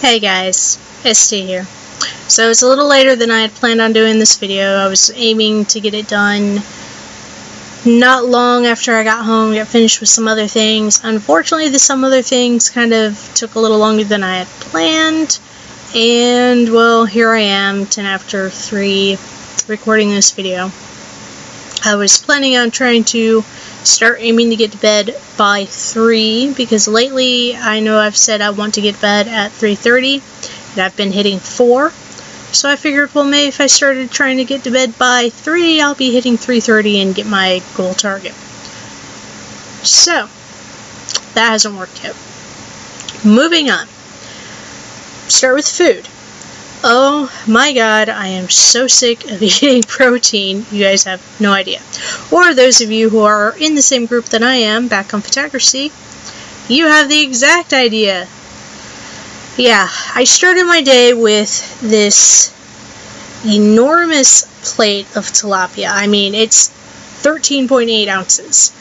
Hey guys, Esdee here. So it's a little later than I had planned on doing this video. I was aiming to get it done not long after I got home, got finished with some other things. Unfortunately, some other things kind of took a little longer than I had planned. And, well, here I am, 10 after 3, recording this video. I was planning on trying to start aiming to get to bed by 3, because lately I know I've said I want to get to bed at 3:30, and I've been hitting 4. So I figured, well, maybe if I started trying to get to bed by 3, I'll be hitting 3:30 and get my goal target. So, that hasn't worked yet. Moving on. Start with food. Oh my god, I am so sick of eating protein, you guys have no idea. Or those of you who are in the same group that I am, back on photography, you have the exact idea. Yeah, I started my day with this enormous plate of tilapia. I mean, it's 13.8 ounces.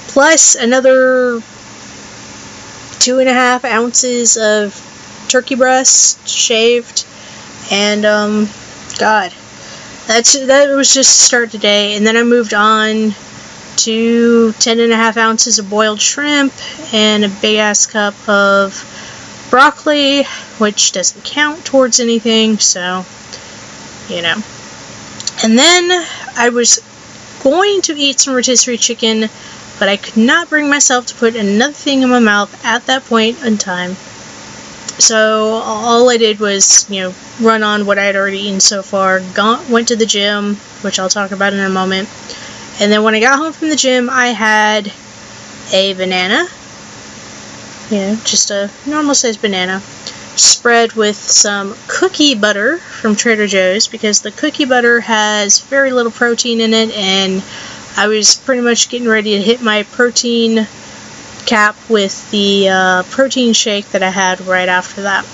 Plus another 2.5 ounces of turkey breast shaved, and god, that was just the start today. And then I moved on to 10.5 ounces of boiled shrimp and a big ass cup of broccoli, which doesn't count towards anything, so you know. And then I was going to eat some rotisserie chicken, but I could not bring myself to put another thing in my mouth at that point in time. So all I did was, run on what I had already eaten so far. Went to the gym, which I'll talk about in a moment. And then when I got home from the gym, I had a banana. Just a normal sized banana. Spread with some cookie butter from Trader Joe's, because the cookie butter has very little protein in it, and I was pretty much getting ready to hit my protein cap with the protein shake that I had right after that.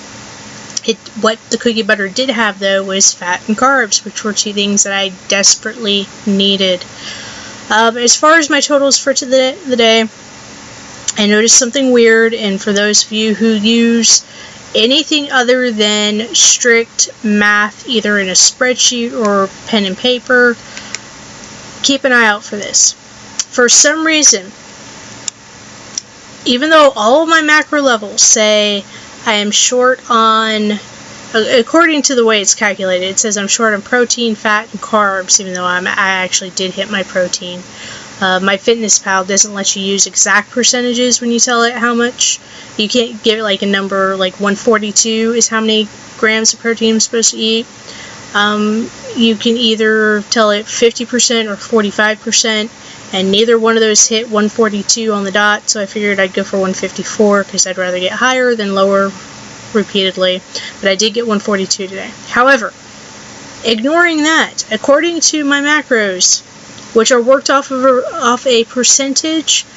What the cookie butter did have, though, was fat and carbs, which were two things that I desperately needed. As far as my totals for the day, I noticed something weird, and for those of you who use anything other than strict math, either in a spreadsheet or pen and paper, keep an eye out for this. For some reason, even though all of my macro levels say I am short on, according to the way it's calculated, it says I'm short on protein, fat, and carbs, even though I actually did hit my protein. My FitnessPal doesn't let you use exact percentages when you tell it how much. You can't give it like a number, like 142 is how many grams of protein I'm supposed to eat. You can either tell it 50% or 45%. And neither one of those hit 142 on the dot, so I figured I'd go for 154 because I'd rather get higher than lower repeatedly. But I did get 142 today. However, ignoring that, according to my macros, which are worked off a percentage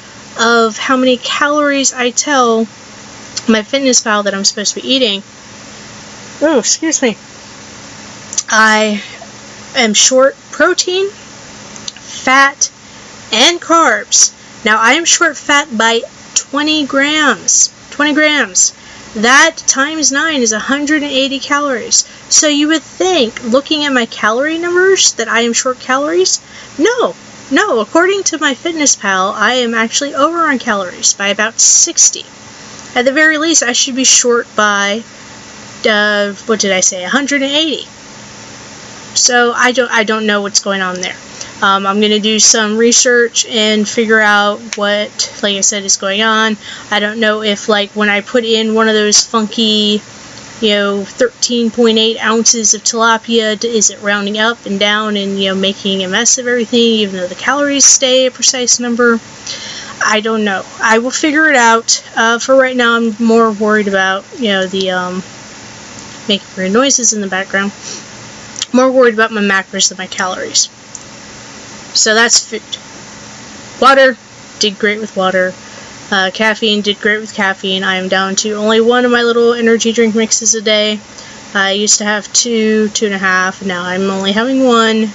of how many calories I tell my FitnessPal that I'm supposed to be eating, I am short protein, fat, and carbs. Now, I am short fat by 20 grams. 20 grams. That times 9 is 180 calories. So you would think, looking at my calorie numbers, that I am short calories? No. According to my FitnessPal, I am actually over on calories by about 60. At the very least, I should be short by, 180. So I don't know what's going on there. I'm going to do some research and figure out what, like I said, is going on. I don't know if, when I put in one of those funky, 13.8 ounces of tilapia, is it rounding up and down and, making a mess of everything, even though the calories stay a precise number? I don't know. I will figure it out. For right now, I'm more worried about, the, making weird noises in the background. More worried about my macros than my calories. So that's food. Water, did great with water. Caffeine, did great with caffeine. I am down to only one of my little energy drink mixes a day. I used to have 2.5, now I'm only having 1,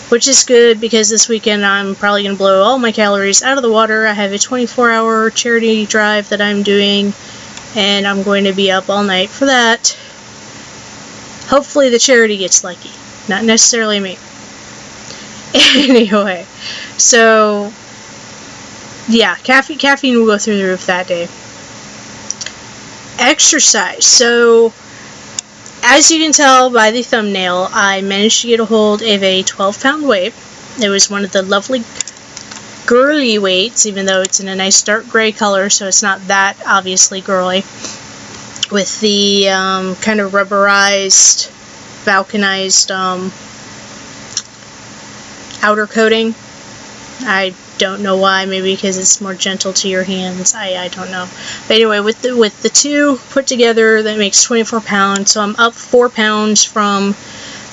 which is good because this weekend I'm probably going to blow all my calories out of the water. I have a 24-hour charity drive that I'm doing, and I'm going to be up all night for that. Hopefully the charity gets lucky, not necessarily me. Anyway, so yeah, caffeine will go through the roof that day. Exercise. So, as you can tell by the thumbnail, I managed to get a hold of a 12-pound weight. It was one of the lovely girly weights, even though it's in a nice dark gray color, so it's not that obviously girly. With the kind of rubberized, vulcanized outer coating. I don't know why, maybe because it's more gentle to your hands. I don't know. But anyway, with the two put together, that makes 24 pounds. So I'm up 4 pounds from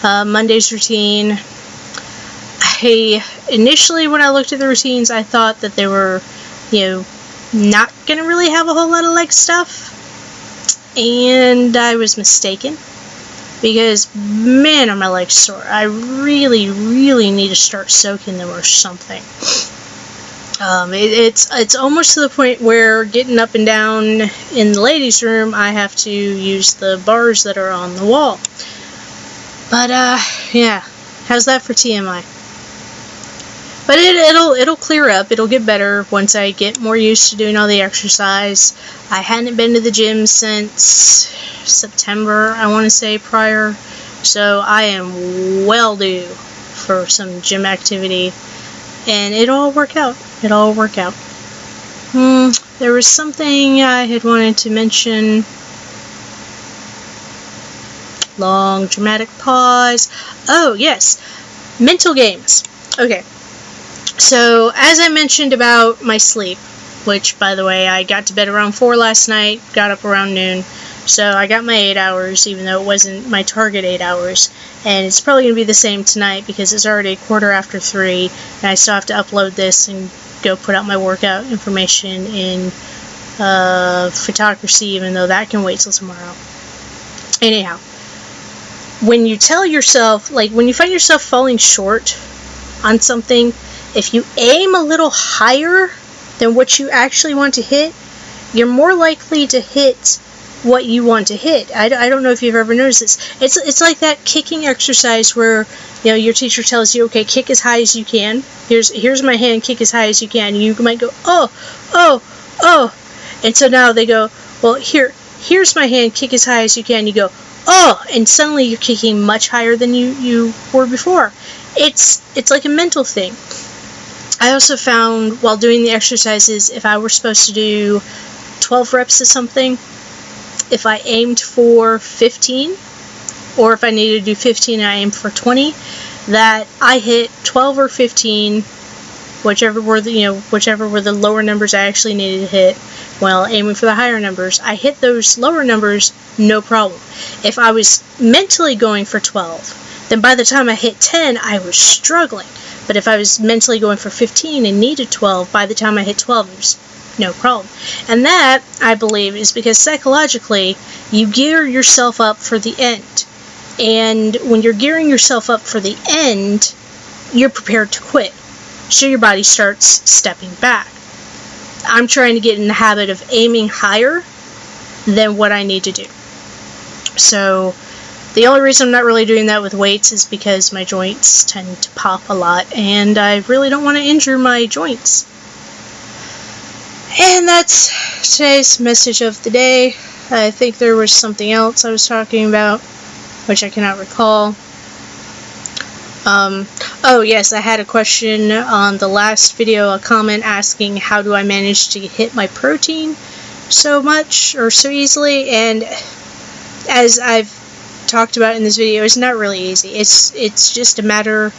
Monday's routine. Initially, when I looked at the routines, I thought that they were, not going to really have a whole lot of leg stuff. And I was mistaken. Because, man, are my legs sore. I really, really need to start soaking them or something. It's almost to the point where getting up and down in the ladies' room, I have to use the bars that are on the wall. But, yeah. How's that for TMI? But it'll clear up. It'll get better once I get more used to doing all the exercise. I hadn't been to the gym since September, I want to say, prior. So I am well due for some gym activity. And it'll all work out. It'll all work out. There was something I had wanted to mention. Long dramatic pause. Oh, yes. Mental games. Okay. So, as I mentioned about my sleep, which, by the way, I got to bed around 4 last night, got up around noon, so I got my 8 hours, even though it wasn't my target 8 hours, and it's probably going to be the same tonight, because it's already 3:15, and I still have to upload this and go put out my workout information in photocracy, even though that can wait till tomorrow. Anyhow, when you tell yourself, like, when you find yourself falling short on something, if you aim a little higher than what you actually want to hit, you're more likely to hit what you want to hit. I don't know if you've ever noticed this. It's like that kicking exercise where, your teacher tells you, okay, kick as high as you can. Here's my hand, kick as high as you can. You might go, oh. And so now they go, well, here's my hand, kick as high as you can. You go, oh, and suddenly you're kicking much higher than you were before. It's like a mental thing. I also found, while doing the exercises, if I were supposed to do 12 reps of something, if I aimed for 15, or if I needed to do 15 and I aimed for 20, that I hit 12 or 15, whichever were the lower numbers I actually needed to hit, while aiming for the higher numbers. I hit those lower numbers, no problem. If I was mentally going for 12, then by the time I hit 10, I was struggling. But if I was mentally going for 15 and needed 12, by the time I hit 12, it was no problem. And that, I believe, is because psychologically, you gear yourself up for the end. And when you're gearing yourself up for the end, you're prepared to quit. So your body starts stepping back. I'm trying to get in the habit of aiming higher than what I need to do. So the only reason I'm not really doing that with weights is because my joints tend to pop a lot, and I really don't want to injure my joints. And that's today's message of the day. I think there was something else I was talking about, which I cannot recall. Oh yes, I had a question on the last video, a comment asking how do I manage to hit my protein so much or so easily, and as I've talked about in this video, it's not really easy. It's just a matter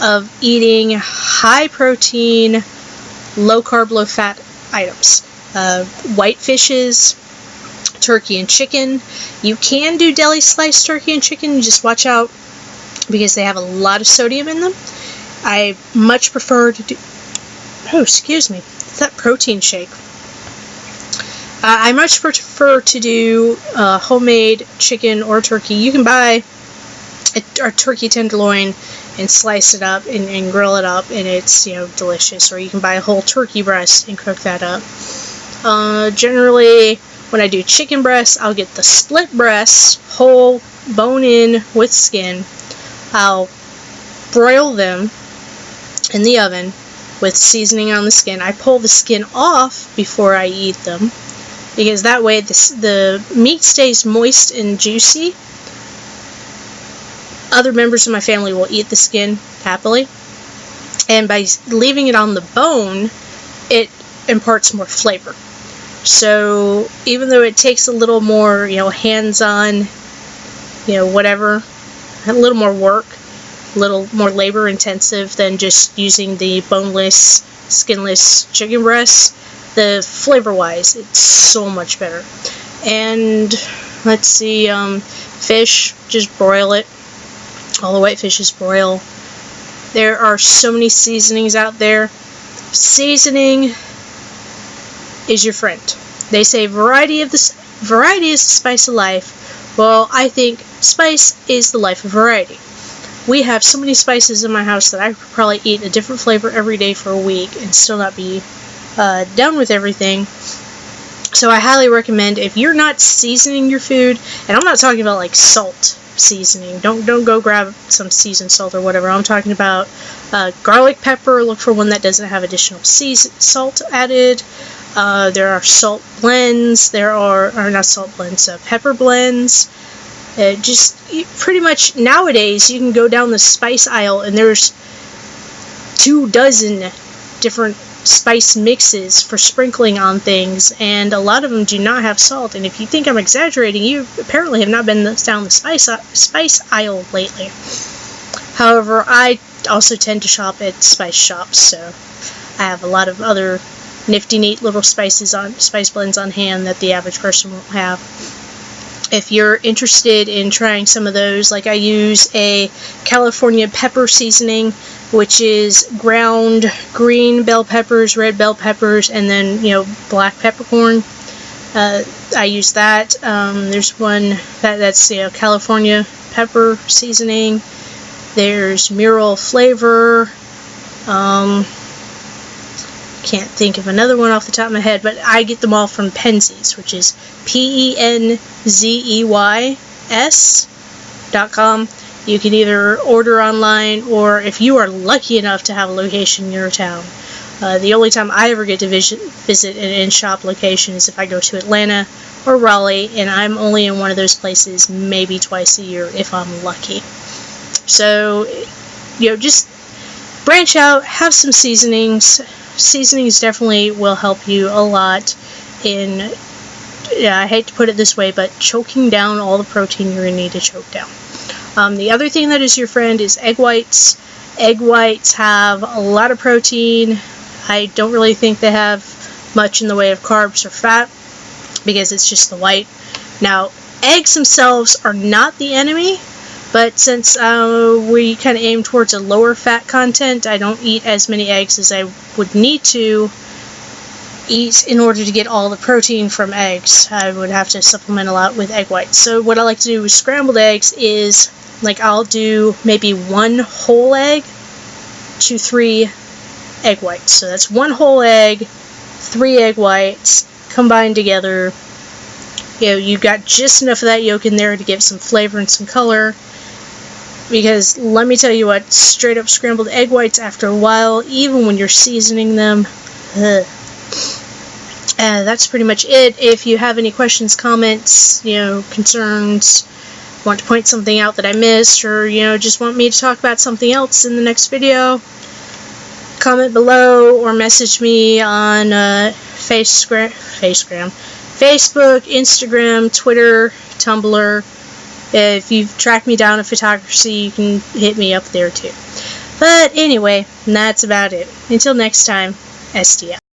of eating high protein, low carb, low fat items. White fishes, turkey and chicken. You can do deli sliced turkey and chicken, you just watch out because they have a lot of sodium in them. I much prefer to do, that protein shake. I much prefer to do homemade chicken or turkey. You can buy a turkey tenderloin and slice it up and grill it up, and it's delicious. Or you can buy a whole turkey breast and cook that up. Generally, when I do chicken breasts, I'll get the split breasts, whole, bone in with skin. I'll broil them in the oven with seasoning on the skin. I pull the skin off before I eat them, because that way the meat stays moist and juicy. Other members of my family will eat the skin happily, and by leaving it on the bone, it imparts more flavor. So even though it takes a little more, hands-on, whatever, a little more work, a little more labor intensive than just using the boneless, skinless chicken breasts, the flavor-wise, it's so much better. And let's see, fish, just broil it. All the white fishes broil. There are so many seasonings out there. Seasoning is your friend. They say variety is the spice of life. Well, I think spice is the life of variety. We have so many spices in my house that I could probably eat a different flavor every day for a week and still not be done with everything. So I highly recommend, if you're not seasoning your food, and I'm not talking about like salt seasoning. Don't go grab some seasoned salt or whatever. I'm talking about garlic pepper. Look for one that doesn't have additional salt added. There are salt blends. Not salt blends, pepper blends. Just pretty much nowadays you can go down the spice aisle and there's 24 different spice mixes for sprinkling on things, and a lot of them do not have salt. And if you think I'm exaggerating, you apparently have not been down the spice aisle lately. However, I also tend to shop at spice shops, so I have a lot of other nifty neat little spice blends on hand that the average person won't have. If you're interested in trying some of those, like I use a California pepper seasoning, which is ground green bell peppers, red bell peppers, and then, black peppercorn. I use that. There's one that's California pepper seasoning. There's Mural flavor. Can't think of another one off the top of my head, but I get them all from Penzeys, which is penzeys.com. You can either order online, or if you are lucky enough to have a location in your town. The only time I ever get to visit an in-shop location is if I go to Atlanta or Raleigh, and I'm only in one of those places maybe twice a year if I'm lucky. So, just branch out, have some seasonings. Seasonings definitely will help you a lot in, I hate to put it this way, but choking down all the protein you're going to need to choke down. The other thing that is your friend is egg whites. Egg whites have a lot of protein. I don't really think they have much in the way of carbs or fat, because it's just the white. Now, eggs themselves are not the enemy, but since we kind of aim towards a lower fat content, I don't eat as many eggs as I would need to eat in order to get all the protein from eggs. I would have to supplement a lot with egg whites. So what I like to do with scrambled eggs is, like, I'll do maybe 1 whole egg to 3 egg whites. So that's 1 whole egg, 3 egg whites combined together. You've got just enough of that yolk in there to give some flavor and some color. Because let me tell you what, straight up scrambled egg whites after a while, even when you're seasoning them, that's pretty much it. If you have any questions, comments, concerns, want to point something out that I missed, or just want me to talk about something else in the next video, comment below or message me on Facebook, Instagram, Twitter, Tumblr. If you've tracked me down in photography, you can hit me up there too. But anyway, that's about it. Until next time, Esdee.